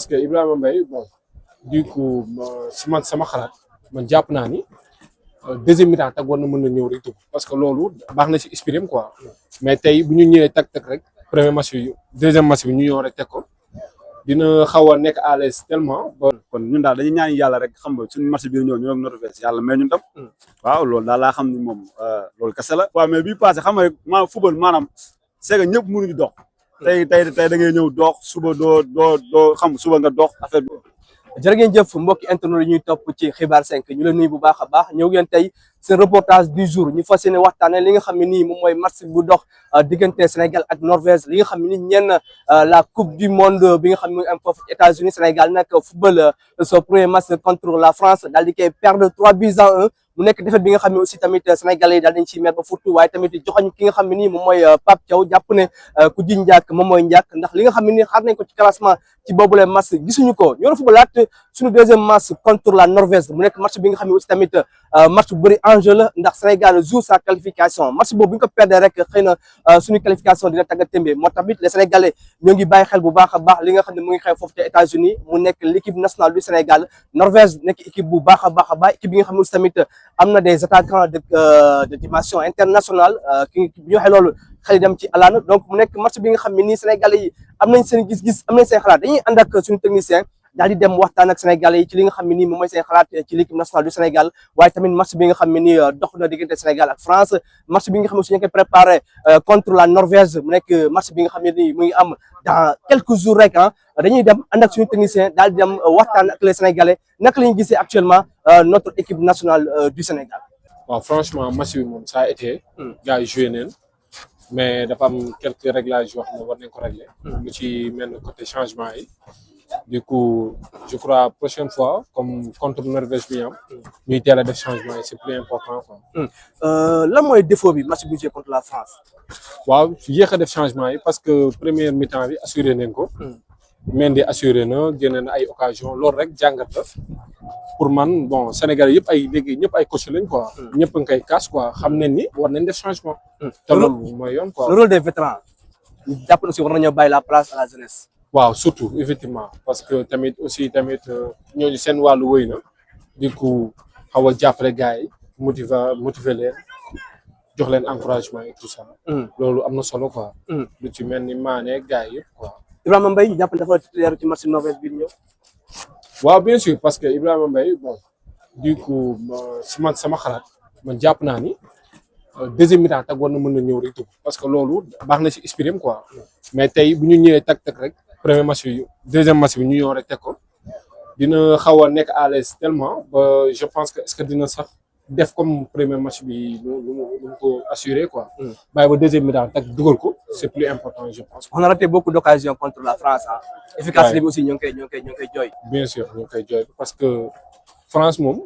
Parce que Ibrahima Mbaye bon du coup sama xalaat man jàpp naa ni deuxième mi-temps tag war na mën na ñëw rek dugg parce que loolu baax na ci esprit quoi mais tey bu ñu ñëwee tag rek premier match bi deuxième match bi ñu ñëw rek teg ko dina xaw a nekk à l'aise tellement ba. kon ñun daal dañuy ñaan yàlla rek xam nga suñu match bi ñëw ñu ak Norvège yàlla may ñu tam. waaw loolu daal laa xam ni moom loolu kese la. waaw mais bii passé xam nga rek football maanaam c'est que ñëpp mënuñu dox. tey da ngay ñëw dox suba doo xam suba nga dox affaire bi. jërë ngeen jëf mbokki internet yi ñuy topp ci xibaar 5 ñu leen nuyu bu baax a baax ñëw ngeen tey seen reportage du jour ñu fas yéene waxtaane li nga xam ne nii moom mooy match bu dox diggante Sénégal ak Norvège li nga xam ne ni ñenn la coupe du monde bi nga xam ne mooy am foofu États-Unis Sénégal nag football son premier match contre la France daal di koy perdre 3-1 mu nekk défaite bi nga xam ne aussi tamit sénégalais yi daal dañ ciy mer ba furtu waaye tamit joxoñ ki nga xam ne nii moom mooy Pape Thiaw jàpp ne ku ji njàkk moom mooy njàkk ndax li nga xam ne nii xaar nañ ko ci classement ci boobule match gisuñu ko ñoo footballaat suñu deuxième match contre la Norvège mu nekk match bi nga xam ne aussi tamit match bu bëri enjeu la ndax Sénégal joue sa qualification match boobu bu ñu ko perdre rek xëy na suñu qualification dina tagga témbee moo tamit les sénégalais ñoo ngi bàyyi xel bu baax a baax li nga xam ne mu ngi xew foofu te États-Unis mu nekk l'équipe nationale du Sénégal Norvège nekk équipe bu baax a baax équipe bi nga xam ne aussi tamit am na des attaquants de dimension internationale ki ñu waxee loolu xel dem ci alaana donc mu nekk match bi nga xam ne nii sénégalais yi am nañ seen gis-gis am nañ seen xalaat dañuy ànd ak suñu technicien daal di dem waxtaan ak sénégalais yi ci li nga xam ne nii moom mooy seen xalaat ci l'équipe nationale du Sénégal waaye tamit match bi nga xam ne nii dox na diggante Sénégal ak France match bi nga xam ne aussi ñu ngi koy préparé contre la Norvège mu nekk match bi nga xam ne nii mu ngi am dans quelques jours rek dañuy dem ànd ak suñu technicien daal di dem waxtaan ak les sénégalais naka la ñu gisee actuellement notre équipe nationale du Sénégal. waaw franchement match bi moom ça a été. gars yi joué neen mais dafa am quelques réglages yoo xam ne war nañ ko régler. lu ci mel ne côté changement yi. du coup je crois prochaine fois comme contre Norvège bi am ñuy teel a def changement yi c'est plus important quoi. lan mooy défaut bi match bi joué contre la France. waaw yéex a def changement yi parce que première mi-temps bi assuré nañ ko. Mendy assuré na génne na ay occasion loolu rek jàngat la pour man bon Sénégal yëpp ay léegi ñëpp ay coach lañ quoi. ñëpp a ngi koy kaas quoi xam nañ ni war nañ def changement. te loolu mooy yoon quoi. le rôle des vétérans jàpp na aussi war nañoo bàyyi la place à la jeunesse. waaw surtout effectivement parce que tamit ñooñu seen wàllu wëy na du coup xaw a jàppale gars yi motiver leen jox leen encouragement et tout ça. loolu am na solo quoi. lu ci mel ni Mané gars yi yëpp quoi. Ibrahima Mbaye ñu jàpp dafa titulaire ci match Norvège bi ñëw. waaw bien sûr parce que Ibrahima Mbaye bon du coup sama xalaat man jàpp naa ni deuxième mi-temps tag war na mën na ñëw rek dugg parce que loolu baax na ci esprit quoi mais tey bu ñu ñëwee tag rek premier match bi deuxième match bi ñu ñëw rek teg ko dina xaw a nekk à l'aise tellement ba je pense que est-ce que dina sax def comme premier match bi lu ko assuré quoi. bàyyi ba deuxième mi-temps tag dugal ko c'est plus important je pense. on a raté beaucoup d'occasions contre la France efficacité bi aussi ñoo ngi koy jooy. bien sûr ñoo ngi koy jooy parce que France moom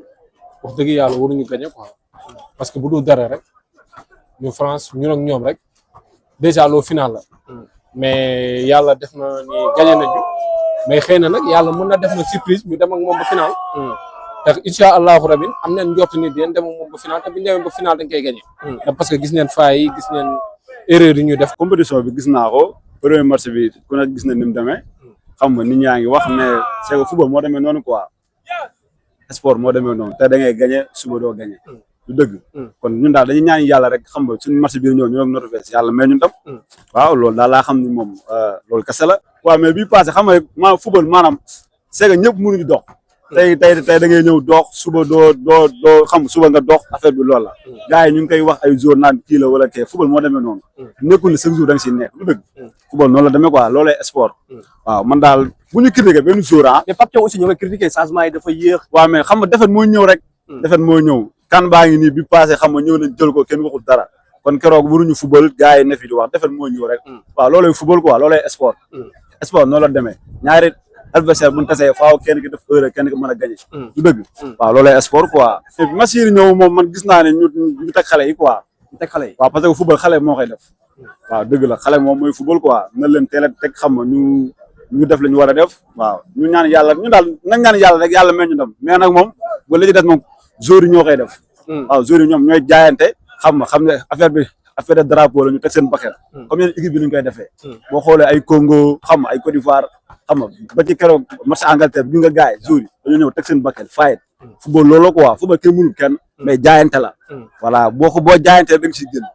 wax dëgg yàlla waruñu gagner quoi parce que bu dul dara rek ñu France ñun ak ñoom rek déjà loo final la. mais yàlla def na ni gagné nañu mais xëy na nag yàlla mën na def na surprise ñu dem ak moom ba final. te incha allahu rabin am nañ njort ni dinañ dem ak moom ba final te bu ñu demee ba final dañ koy gagné. parce que gis neen failles yi gis neen erreur yi ñu def. compétition bi gis naa ko premier match bi ku ne gis na ni mu demee xam nga nit ñaa ngi wax mais c'est que football moo demee noonu quoi sport moo demee noonu te da ngay gagné suba doo gagné. du dëgg kon ñun daal dañuy ñaan yàlla rek xam nga suñu match bi ñëw ñu ak Norvège yàlla may ñu tam. waaw loolu daal laa xam ni moom loolu kese la. waaw mais bii passé xam nga football maanaam c'est que ñëpp mënuñu dox. tey da ngay ñëw dox suba doo xam suba nga dox affaire bi loolu la. gars yi ñu ngi koy wax ay jour naan kii la wala kii football moo demee noonu. nekkul ni chaque jour da nga siy nekk du dëgg. football noonu la demee quoi loolee sport. waaw man daal bu ñu critiqué benn jour mais Pape Thiaw aussi ñoo ngi critiqué changement yi dafa yéex. waaw mais xam nga defet moo ñëw rek. defet moo ñëw. kan baa ngi nii bi passé xam nga ñëw nañ jël ko kenn waxul dara kon keroog waruñu football gars yi ne fi di wax defet moo ñëw rek. waaw loolay football quoi loolay sport. sport noonu la demee ñaari adversaire bu ñu tasee faaw kenn ki def heure kenn ki mën a gagné. du dëgg. waaw loolay sport quoi. match yi ñëw moom man gis naa ne ñu teg xale yi quoi. ñu teg xale yi waaw parce que football xale moo koy def. waaw dëgg la xale moom mooy football quoi na leen teel a teg xam nga ñu def la ñu war a def. waaw ñu ñaan yàlla ñu daal nañ ñaan yàlla rek yàlla may ñu dem mais nag moom ba li ci des moom joueurs yi ñoo koy def. waaw joueurs yi ñoom ñooy jaayante xam ne affaire bi affaire de drapeau la ñu teg seen bakkan comme yeneen équipe bi ñu koy defee. boo xoolee ay Congo xam ay Côte d'Ivoire xam nga ba ci keroog match Angleterre bi nga gaay jour yi dañoo ñëw teg seen bakkan fayet football loolu quoi football kenn mënul kenn mais jaayante la voilà boo jaayantee da nga si génn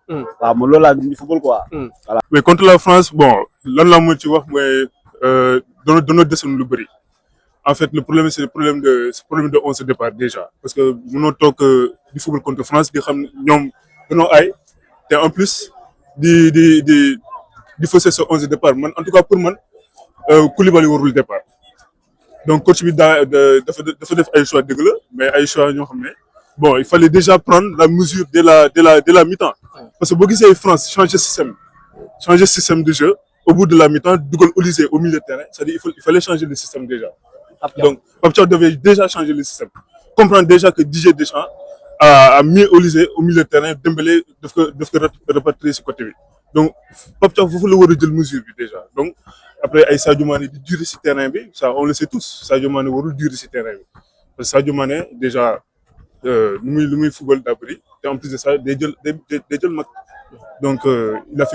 waaw man loolu laa gëm ñu football quoi voilà. mais contre la France bon lan laa mën ci wax mooy doona desoon lu bëri en fait le problème c'est le problème de 11 départ déjà parce que mënoo toog di football contre France di xam ñoom dañoo ay te en plus di fausser ce 11 départ man en tout cas pour man Koulibaly warul départ donc coach bi dafa def ay choix dëgg la mais ay choix ñoo xam ne bon il fallait déjà prendre la mesure de la mi-temps parce que boo gisee France changer système de jeu au bout de la mi-temps dugal Olysée au milieu de terrain c'est-à-dire il fallait changer le système déjà donc Pape Thiaw devait déjà changer le système comprendre déjà que Didier Deschamps a mis Olysée au milieu de terrain Dembélé daf ko répartir ci côté bi donc Pape Thiaw foofu la war a jël mesure bi déjà donc après ay Sadio Mané di durer ci terrain bi ça on le sait tous Sadio Mané warul durer ci terrain bi parce que Sadio Mané déjà lu muy football daa bëri te en plus de ça day jël mag donc il a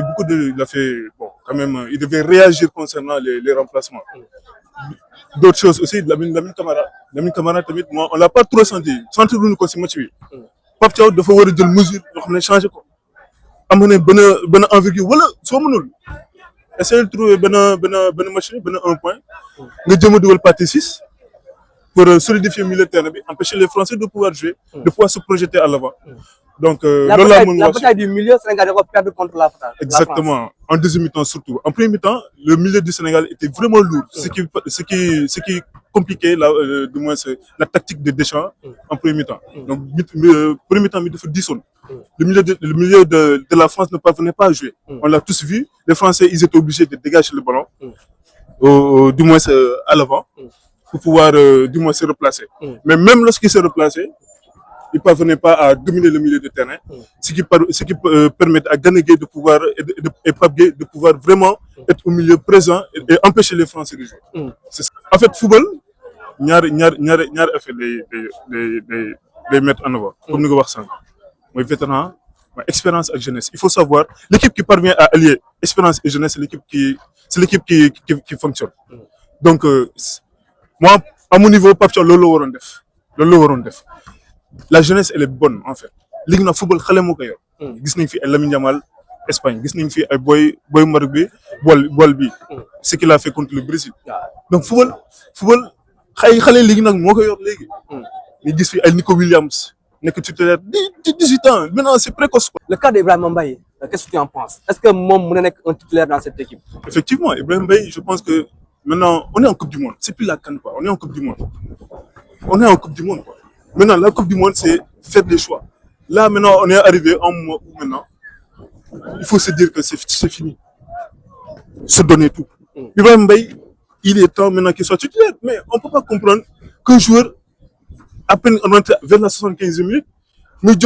fait bon quand même il devait réagir concernant les remplacements d'autres choses aussi Lamine Camara tamit moi on l'a pas trop senti luñu ko ci match bi Pape Thiaw dafa war a jël mesure yoo xam ne changer ko am na benn envergure wala soo mënul essayer de trouver benn match benn 1 point nga jëm a dugal partie 6 pour solidifier milieu de terrain bi empêcher les Français de pouvoir jouer de pouvoir se projeter à l'avant donc loolu laa mën wax la bataille du milieu Sénégal dafa perdre contre la France. Exactement en deuxième mi-temps surtout en premier mi-temps le milieu du Sénégal était vraiment lourd ce qui compliquait du moins la tactique de Deschamps en premier mi-temps donc premier mi-temps bi dafa diisoon le milieu de la France ne parvenait pas à jouer on l'a tous vu les Français ils étaient obligés de dégager le ballon du moins à l'avant pour pouvoir du moins se replacer mais même lorsqu'ils se replaçaient ils parvenaient pas à dominer le milieu de terrain ce qui permet à Gana Gueye de pouvoir et Pape Gueye de pouvoir vraiment être au milieu présent et empêcher les Français de jouer c'est ça. En fait football ñaari affaire lay mettre en avant comme ni nga wax sànq mooy vétéran mooy expérience ak jeunesse il faut savoir l'équipe qui parvient à allier expérience et jeunesse c'est l'équipe qui fonctionne donc moi à mon niveau Pape Thiaw loolu la waroon def la jeunesse elle est bonne en fait léegi nag football xale moo ko yor gis nañ fi ay Lamine Yamal Espagne gis nañ fi ay boy Maroc bi bool bi ce qu'il a fait contre le Brésil donc football xale léegi nag moo ko yor léegi ñu gis fi ay Nico Williams nekk titulaire de 18 ans maintenant c'est précoce quoi. Le cas d'Ibrahima Mbaye qu'est-ce que tu en penses est-ce que moom mën na nekk un titulaire dans cette équipe. Effectivement Ibrahima Mbaye je pense que maintenant on est en Coupe du Monde c'est plus la CAN quoi on est en Coupe du Monde quoi. Maintenant, la Coupe du Monde, c'est faire des choix. Là, maintenant, on est arrivé à un moment où maintenant, il faut se dire que c'est fini. Se donner tout. Ibrahima Mbaye, il est temps maintenant qu'il soit titulaire. Mais on ne peut pas comprendre qu'un joueur, à peine rentré vers la 75e minute, muy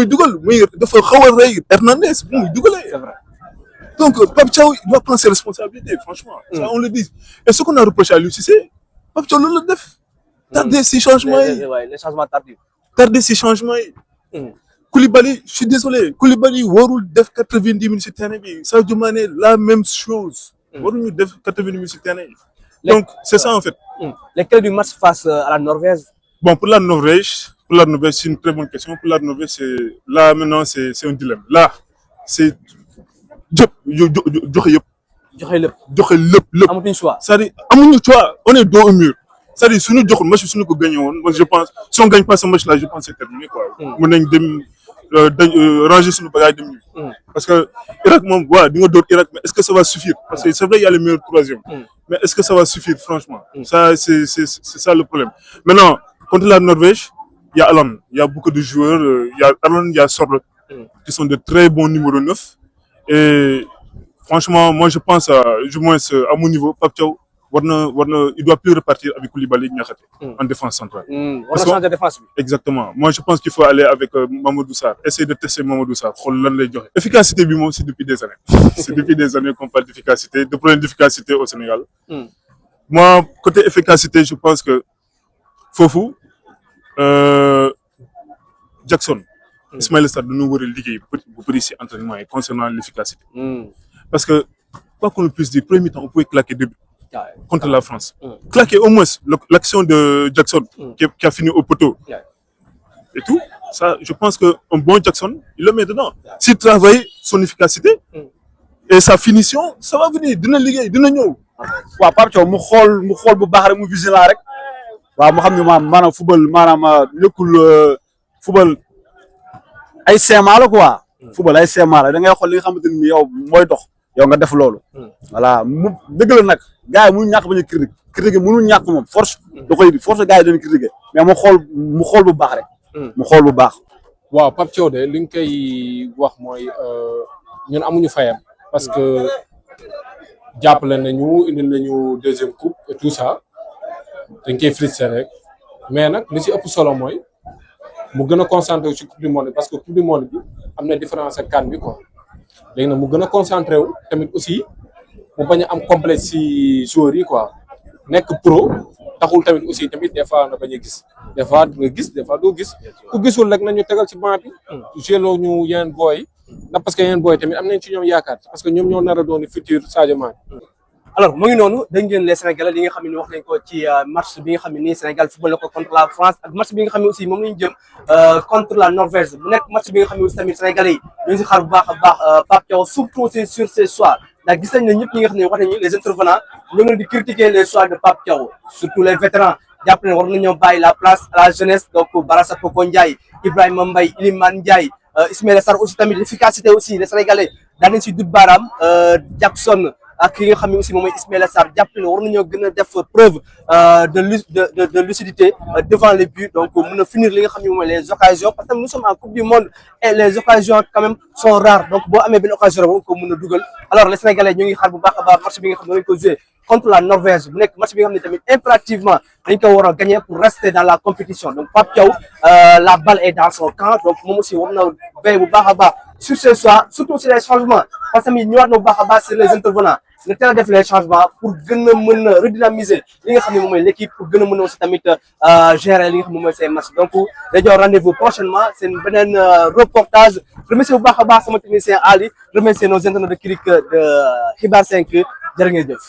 dugal, dafa xaw a rey Hernandez, muy dugalee. C'est vrai. Donc, Pape Thiaw, il doit prendre ses responsabilités, franchement. Ça, on le dit. Et ce qu'on a reproché à lui, c'est Pape Thiaw, le def. Tarder ces changements les changements tardifs. Tarder ces changements Koulibaly je suis désolé Koulibaly warul def 90 minutes sur terrain bi Sadio Mané la même chose waruñu def 90 minutes sur terrain donc c'est ça en fait. Les clés du match face à la Norvège. Bon pour la Norvège c'est une très bonne question pour la Norvège c'est un dilemme là c'est joxe lépp amatuñu choix. c'est-à-dire amuñu choix on est dos au mur. C'est-à-dire suñu joxul match suñu ko gagné woon moi je pense si on gagne pas ce match là je pense c'est terminé quoi. mën nañ dem ranger suñu bagage dem ñu. parce que Irak moom waaw di nga dóor Irak mais est-ce que ça va suffire parce que c'est vrai il y a le meilleur troisième. mais est-ce que ça va suffire franchement. Ça c'est ça le problème. Maintenant contre la Norvège il y a Haaland il y a beaucoup de joueurs il y a Haaland il y a Sørloth qui sont de très bons numéro 9 et franchement moi je pense du moins à mon niveau Pape Thiaw il doit plus repartir avec Koulibaly Niakhaté en défense centrale. On a changé de défense. Exactement. Moi, je pense qu'il faut aller avec Mamadou Sarr. Essayer de tester Mamadou Sarr. Efficacité, c'est depuis des années. C'est depuis des années qu'on parle d'efficacité, de problème d'efficacité au Sénégal. Moi, côté efficacité, je pense que Fofou, Jackson, Ismaël Sarr, de nous voir liguer pour ici entraînement et concernant l'efficacité. Parce que, quoi qu'on le puisse dire, premier temps, on pouvait claquer 2 buts. contre la France. Claquer au moins l'action de Jackson qui a fini au poteau. Et tout, ça, je pense qu'un bon Jackson, il le met dedans. S'il travaille son efficacité et sa finition, ça va venir. Dina liggéey, dina ñëw. waaw Pape Thiaw mu xool bu baax rek mu vigilant rek waaw mu xam ne maanaam football maanaam nekkul football ay séema la quoi. football ay séema la da ngay xool li nga xamante ni yow mooy dox yow nga def loolu. voilà mu dëgg la nag gars yi mënuñ ñàkk bañ a critiquer mënuñ ñàkk moom force. da koy force gars yi dañuy critiquer mais mu xool bu baax rek. mu xool bu baax. waaw Pape Thiaw de li nga koy wax mooy ñun amuñu fayam parce que jàppale nañu indil nañu deuxième coupe et tout ça dañ koy féliciter rek mais nag li ci ëpp solo mooy mu gën a concentré wu ci coupe du monde parce que coupe du monde bi am na différence ak CAN bi quoi léegi nag mu gën a concentré wu tamit aussi mu bañ a am complexe ci joueurs yi quoi nekk pro taxul tamit aussi tamit des fois nga bañ a gis des fois nga gis des fois doo gis ku gisul rek nañu tegal ci banc bi geloo ñu yeneen booy ndax parce que yeneen booy tamit am nañ ci ñoom yaakaar parce que ñoom ñoo nar a doon futur Sadio Mané. alors mu ngi noonu dégg ngeen les Sénégalais li nga xam ne wax nañ ko ci match bi nga xam ne nii Sénégal football na ko contre la France ak match bi nga xam ne aussi moom la ñu jëm contre la Norvège bu nekk match bi nga xam ne aussi tamit Sénégalais yi ñu ngi si xaar bu baax a baax Pape Thiaw surtout aussi sur ces choix ndax gis nañ ne ñëpp ñi nga xam ne wax nañu les intervenants ñoo ngi leen di critiquer les choix de Pape Thiaw surtout les vétérans jàpp ne war nañoo bàyyi la place à la jeunesse donc Barassa Poko Ndiaye Ibrahima Mbaye Iliman Ndiaye Ismaïla Sarr aussi tamit l'efficacité aussi les Sénégalais daan nañ si dut baaraam Jackson ak ki nga xam ne aussi moom mooy Ismaïla Sarr jàpp ne war nañoo gën a def preuve de lucidité devant les buts donc mën a finir li nga xam ne moom mooy les occasions parce que nous sommes en coupe du monde et les occasions quand même sont rares donc boo amee benn occasion rek war ko mën a dugal alors les Sénégalais ñu ngi xaar bu baax a baax match bi nga xam ne dañ ko joué contre la Norvège bu nekk match bi nga xam ne tamit impérativement dañ ko war a gagner pour rester dans la compétition donc Pape Thiaw la balle est dans son camp donc moom aussi war na veiller bu baax a baax sur ce soir surtout sur les changements parce que tamit ñëwaat na bu baax a baax sur les intervenants nga teel a def les changements pour gën a mën a redynamiser li nga xam ne moom mooy l'équipe pour gën a mën a aussi tamit gérer li nga xam ne moom mooy ces matchs donc dañoo rendez-vous prochainement seen beneen reportage remercier bu baax a baax sama technicien Ali remercier nos internautes de Xibar 5 jërë ngeen jëf